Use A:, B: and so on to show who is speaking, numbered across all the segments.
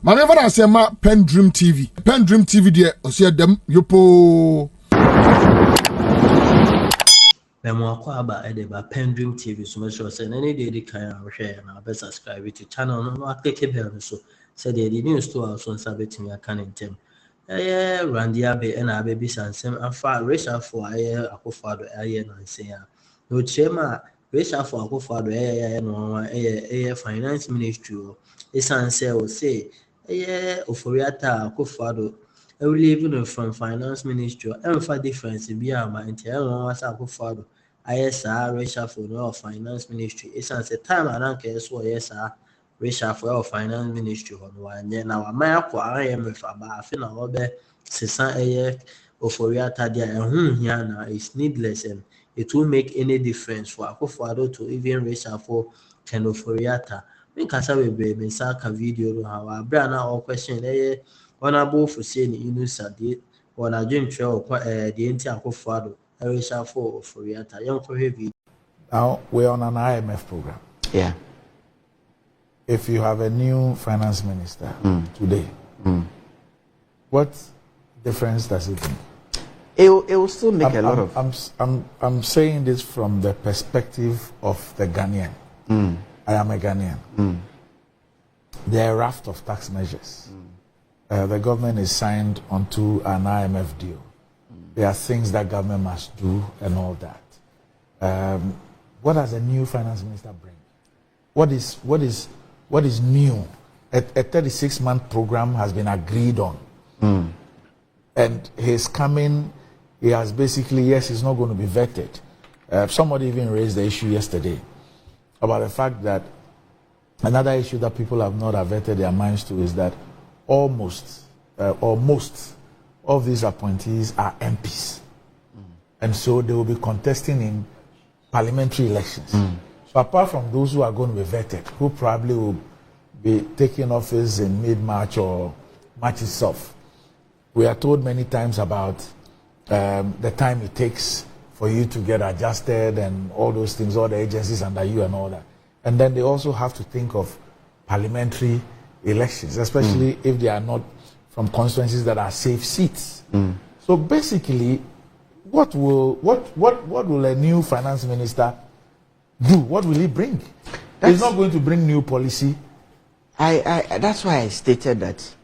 A: Manever I say ma PENDREAM TV. PENDREAM TV there, o see them yopo.
B: Aba edeba PENDREAM TV so make sure say any day they can share and be subscribe to channel no click bell so say the news to our son sabet me can in them. Randy Abbey and Abbey Bisansem and far Reshuffle Akufado and say no chema Reshuffle Akufado finance ministry Esanse will say Ofori Atta Akufado even from finance ministry and for difference be my entire was Akufado Reshuffle no finance ministry Esanse time around case yes Reshuffle finance ministry on one year now. My IMF about I na obe sesan Ofori Atta dia here now is needless and it won't make any difference for Akufo-Addo to even Reshuffle and Ofori Atta. Me kasa we me saka video no how bra na all question honorable for saying Sadi or na dream trail the enti Akufo-Addo Reshuffle Ofori Atta. Young video.
C: Now we're on an IMF program.
D: Yeah.
C: If you have a new finance minister today, what difference does it make?
D: It will still make a lot of.
C: I'm saying this from the perspective of the Ghanaian. I am a Ghanaian. There are a raft of tax measures. The government is signed onto an IMF deal. There are things that government must do and all that. What does a new finance minister bring? What is new? A 36-month program has been agreed on. And he's coming, he has basically, yes, he's not going to be vetted. Somebody even raised the issue yesterday about the fact that another issue that people have not averted their minds to is that most of these appointees are MPs. And so they will be contesting in parliamentary elections. So apart from those who are going to be vetted, who probably will be taking office in mid-March or March itself, we are told many times about the time it takes for you to get adjusted and all those things, all the agencies under you and all that. And then they also have to think of parliamentary elections, especially if they are not from constituencies that are safe seats. So basically, what will a new finance minister do? What will he bring? He's not going to bring new policy.
D: That's why I stated that.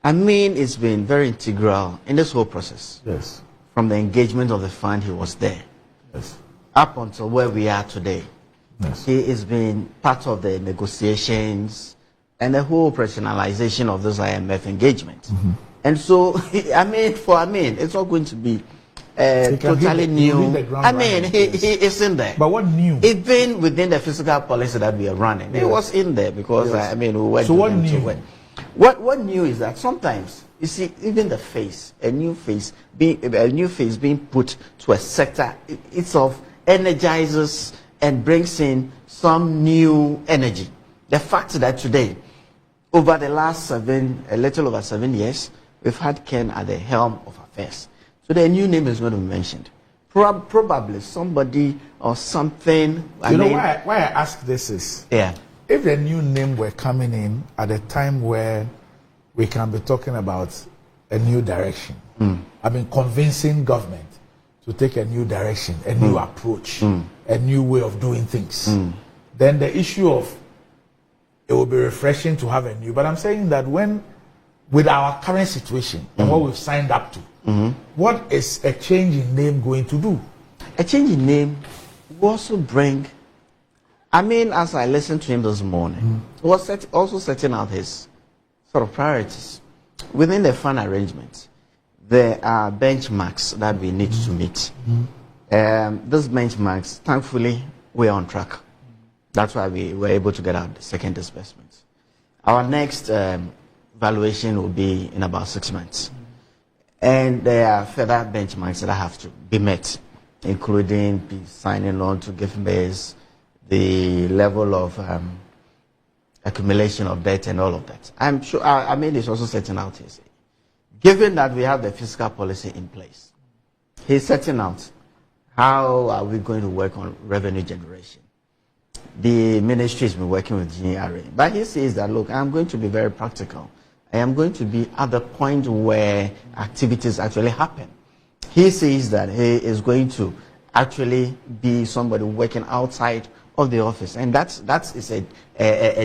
D: I mean, it's been very integral in this whole process.
C: Yes.
D: From the engagement of the fund, he was there.
C: Yes.
D: Up until where we are today.
C: Yes.
D: He has been part of the negotiations and the whole operationalization of this IMF engagement. And so, it's not going to be totally new. He is in there.
C: But what new?
D: Even within the fiscal policy that we are running, it was in there because we went.
C: So what new?
D: What new is that sometimes you see even the face, a new face being put to a sector, itself energizes and brings in some new energy. The fact that today, over the last a little over 7 years, we've had Ken at the helm of affairs. So the new name is going to be mentioned. Probably somebody or something.
C: Why I ask this is, if the new name were coming in at a time where we can be talking about a new direction, I mean convincing government to take a new direction, a new approach, a new way of doing things, then the issue of it will be refreshing to have a new. But I'm saying that with our current situation and what we've signed up to, what is a change in name going to do?
D: A change in name will also bring. As I listened to him this morning, he was also setting out his sort of priorities. Within the fund arrangements, there are benchmarks that we need to meet. Those benchmarks, thankfully, we're on track. That's why we were able to get out the second disbursement. Our next valuation will be in about 6 months. And there are further benchmarks that have to be met, including signing on to give base, the level of accumulation of debt and all of that. I'm sure, it's also setting out here. Given that we have the fiscal policy in place, he's setting out how are we going to work on revenue generation. The ministry has been working with GRA, but he says that, look, I'm going to be very practical. I am going to be at the point where activities actually happen. He says that he is going to actually be somebody working outside of the office, and that is a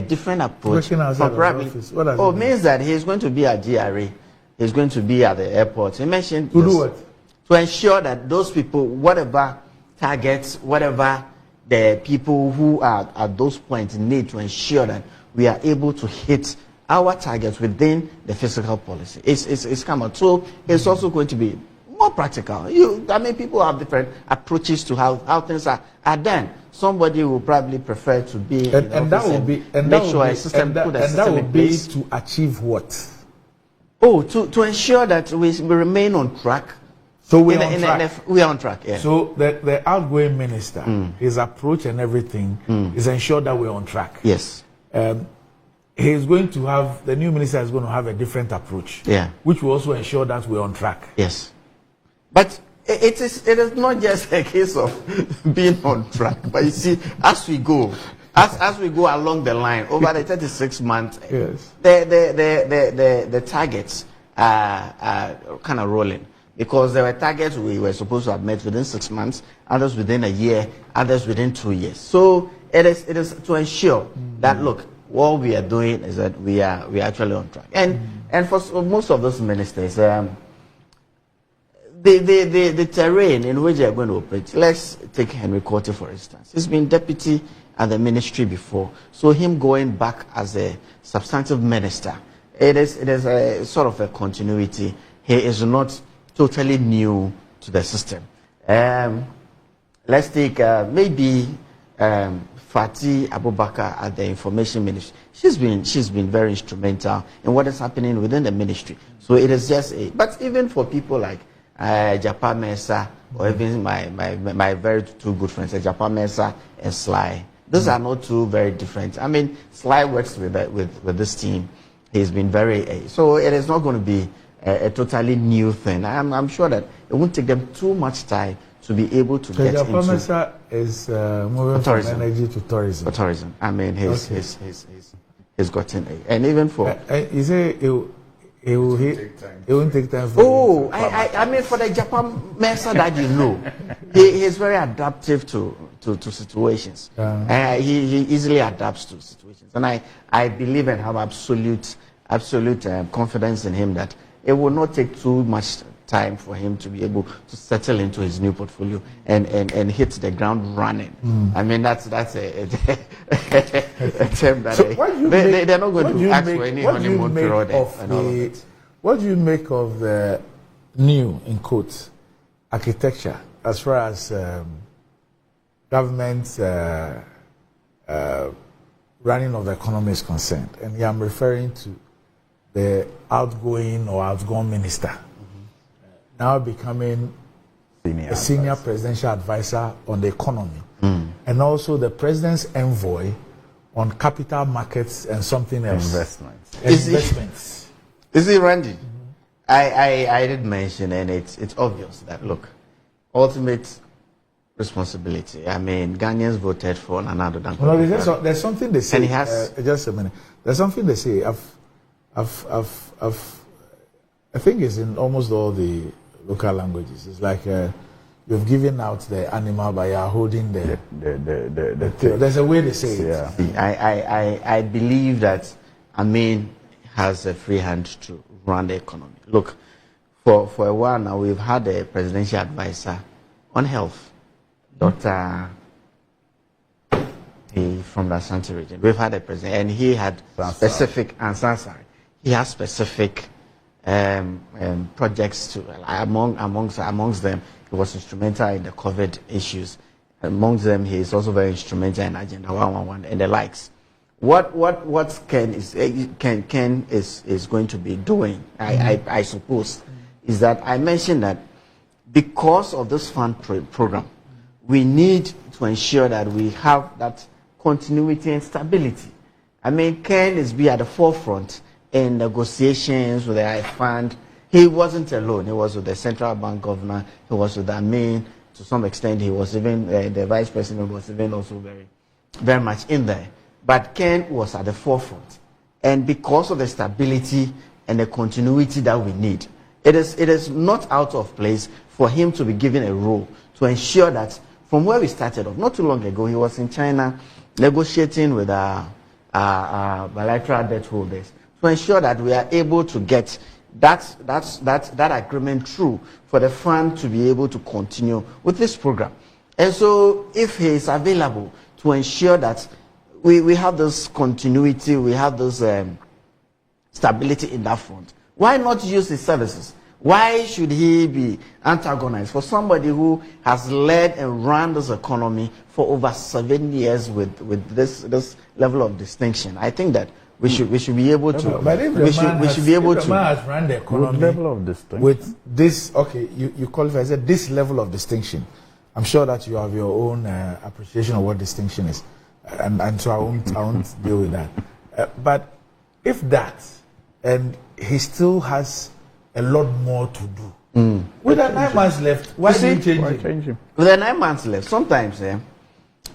D: different approach.
C: Working outside of the office. What does it mean?
D: Means that he's going to be at GRA, he's going to be at the airport. He mentioned
C: to do what?
D: To ensure that those people, whatever targets, whatever the people who are at those points need, to ensure that we are able to hit our targets within the fiscal policy. It's come out. So it's also going to be more practical. People have different approaches to how things are done. Somebody will probably prefer to be
C: and that will be and
D: make
C: that
D: sure
C: will be,
D: a system
C: and that will be to achieve what?
D: Oh, to ensure that we remain on track.
C: So we're on track.
D: We are on track. Yeah.
C: So the outgoing minister, his approach and everything is ensure that we're on track.
D: Yes.
C: He's going to have, the new minister is going to have a different approach.
D: Yeah.
C: Which will also ensure that we're on track.
D: Yes. But it is not just a case of being on track. But you see, as we go along the line over the 36 months,
C: yes,
D: the targets are kind of rolling, because there were targets we were supposed to have met within 6 months, others within a year, others within 2 years. So it is to ensure that, look, what we are doing is that we are actually on track. And for most of those ministers, the terrain in which they are going to operate. Let's take Henry Quarter, for instance. He's been deputy at the ministry before, so him going back as a substantive minister, it is a sort of a continuity. He is not totally new to the system. Let's take maybe Fati Abubakar at the information ministry. She's been very instrumental in what is happening within the ministry. So it is just but even for people like Japan Mensah, or even my very two good friends, Japan Mensah and Sly. Those are not two very different. I mean, Sly works with this team. He's been very so it is not going to be a totally new thing. I'm sure that it won't take them too much time to be able to get
C: Japan
D: into.
C: Mensah is moving
D: tourism.
C: from energy to tourism.
D: For tourism, I mean, he's gotten and even for.
C: You say it won't take time for.
D: Oh, I mean, for the Japan Mensah that you know, he's very adaptive to situations. He easily adapts to situations, and I believe and have absolute confidence in him that it will not take too much time for him to be able to settle into his new portfolio and hit the ground running. I mean, that's a term that
C: So
D: they're not going to ask for any honeymoon period and all of it.
C: What do you make of the new, in quotes, architecture as far as government running of the economy is concerned? And here I'm referring to the outgoing minister now becoming a senior presidential advisor on the economy, and also the president's envoy on capital markets and something else. Investments.
D: Is it Randy? I did mention, and it's obvious that, look, ultimate responsibility. I mean, Ghanaians voted for Nana Addo Dankwa.
C: No, there's something they say.
D: And he has
C: just a minute. There's something they say. I think it's in almost all the local languages. It's like you've given out the animal, but you're holding the tail. There's a way they say it.
D: Yeah. I believe that Amin has a free hand to run the economy. Look, for a while now, we've had a presidential advisor on health, Dr. from the Ashanti region. We've had a president, and he had specific answers. He has specific projects to amongst them. He was instrumental in the COVID issues. Amongst them, he is also very instrumental in Agenda 111 and the likes. What Ken is going to be doing, I suppose, is that I mentioned that because of this fund program, we need to ensure that we have that continuity and stability. I mean, Ken is be at the forefront in negotiations with the fund. He wasn't alone. He was with the central bank governor. He was with Amin. To some extent, he was even the vice president was even also very, very much in there. But Ken was at the forefront, and because of the stability and the continuity that we need. It is not out of place for him to be given a role to ensure that from where we started off, not too long ago, he was in China negotiating with our bilateral debt holders to ensure that we are able to get that agreement through for the fund to be able to continue with this program. And so if he is available to ensure that we have this continuity, we have this stability in that front, why not use his services? Why should he be antagonized for somebody who has led and run this economy for over 7 years with this level of distinction? I think that we should be able to.
C: But if
D: we should be able to.
C: The man has run the economy
E: level of distinction
C: with this. Okay, you qualify as this level of distinction. I'm sure that you have your own appreciation of what distinction is, and so I won't deal with that. But if that, and he still has a lot more to do. With the 9 months left, why do you change him?
D: With the 9 months left, sometimes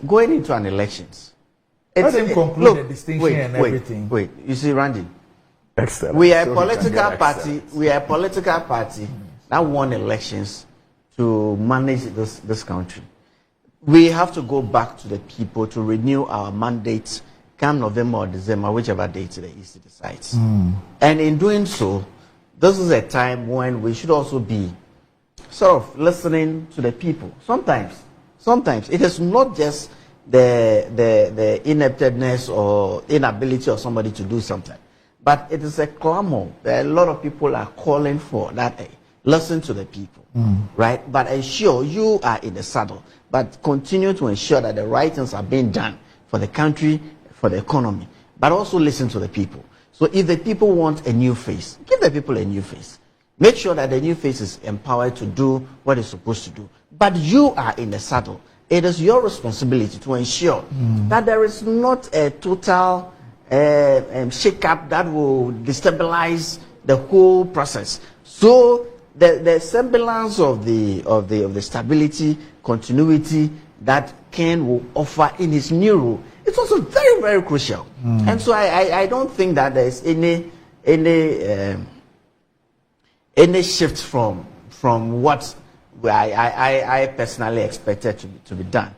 D: going into an elections,
C: let him conclude the distinction and everything.
D: Wait, you see, Randy,
E: Excellent.
D: we are a political party. We are a political party that won elections to manage this country. We have to go back to the people to renew our mandates come November or December, whichever date the EC decides. And in doing so, this is a time when we should also be sort of listening to the people. Sometimes it is not just the ineptness or inability of somebody to do something, but it is a clamor that a lot of people are calling for that. Listen to the people, right? But ensure you are in the saddle, but continue to ensure that the right things are being done for the country, for the economy, but also listen to the people. So if the people want a new face, give the people a new face. Make sure that the new face is empowered to do what it's supposed to do. But you are in the saddle. It is your responsibility to ensure that there is not a total shake-up that will destabilize the whole process. So the semblance of the stability, continuity that Ken will offer in his new role, it's also very, very crucial. And so I don't think that there's any shift from what I personally expected to be done.